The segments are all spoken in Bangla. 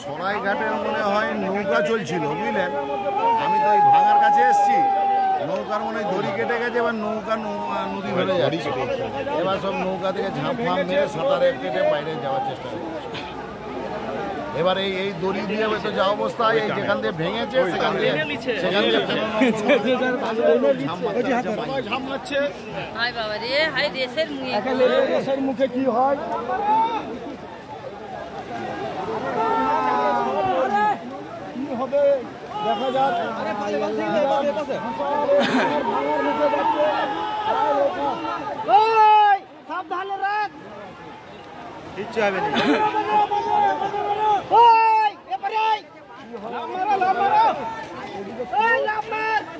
সরাইঘাটে মনে হয় নৌকা চলছিল, বুঝলেন। আমি তো এই ভাঙার কাছে এসেছি, নৌকার মনে হয় দড়ি কেটে গেছে, এবার নৌকা নদী ধরে যাচ্ছে। এবার সব নৌকা থেকে ঝাঁপ ফাঁপ মেরে সাঁতারে কেটে বাইরে যাওয়ার চেষ্টা করছে। এবার এই দড়ি দিয়ে হয়তো যা অবস্থা, এই যেখান দিয়ে ভেঙেছে সেখান দিয়ে ঝামলাচ্ছে। দেশের মুখে কি হয় কি হবে দেখা যাক। সাবধানে রাখ, কিচ্ছু হবে না।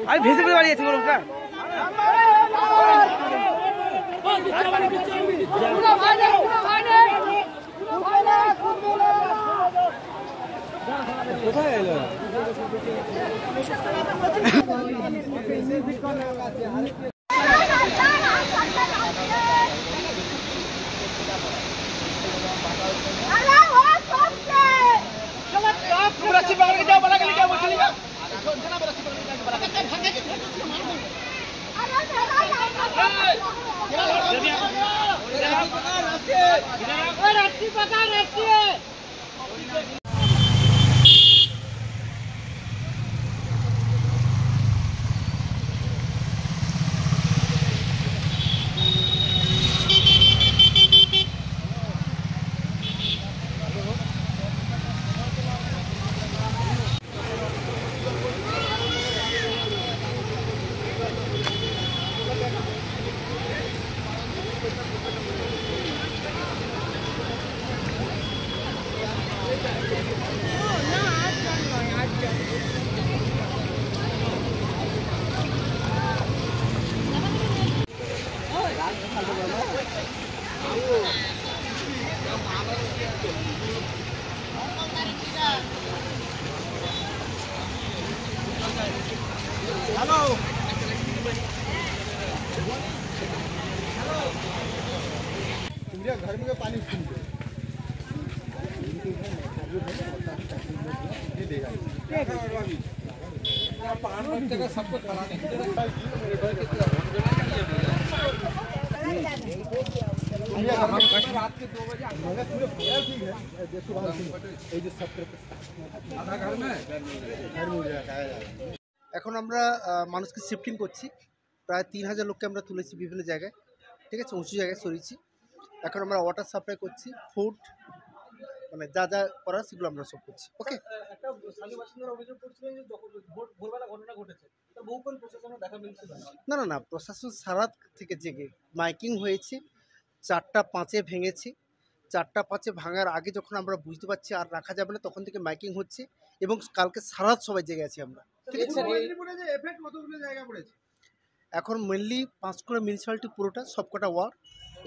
আমি ভেসে ভেসে বাড়ি যাচ্ছি বলুন স্যার। কোথায় এলো? हेलो घर में पानी सबको रात के 2 बजे এখন আমরা মানুষকে শিফটিং করছি। প্রায় 3000 লোককে আমরা তুলেছি বিভিন্ন জায়গায়, ঠিক আছে, উঁচু জায়গায় সরিয়েছি। এখন আমরা ওয়াটার সাপ্লাই করছি, ফুড মানে যা যা করার সেগুলো আমরা সব করছি। ওকে, একটা স্থানীয় বাসিন্দারা অভিযোগ করছিলেন যে ভোরবেলা ঘটনা ঘটেছে, বহুক্ষণ প্রশাসনের দেখা মিলছে না। না, প্রশাসন সারা থেকে জেগে মাইকিং হয়েছে। 4টা 5-এ ভেঙেছি। 4টা 5-এ ভাঙার আগে যখন আমরা বুঝতে পারছি আর রাখা যাবে না, তখন থেকে মাইকিং হচ্ছে এবং কালকে সারা রাত সবাই জেগে আছি আমরা, ঠিক আছে। এখন মেনলি পাঁশকুড়া মিউনিসিপ্যালিটি পুরোটা, সবকটা ওয়ার্ড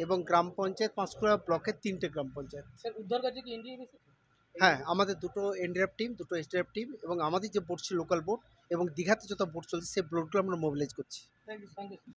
এবং গ্রাম পঞ্চায়েত, পাঁশকুড়া ব্লকের 3টে গ্রাম পঞ্চায়েত। উদ্ধার কাজে কি এনডিআরএফ? হ্যাঁ, আমাদের 2টো এনডিআরএফ টিম, 2টো এসডিআরএফ টিম এবং আমাদের যে বোট ছিল লোকাল বোট এবং দীঘাতে যত বোট চলছে সেই বোটগুলো আমরা মোবিলাইজ করছি। Thank you.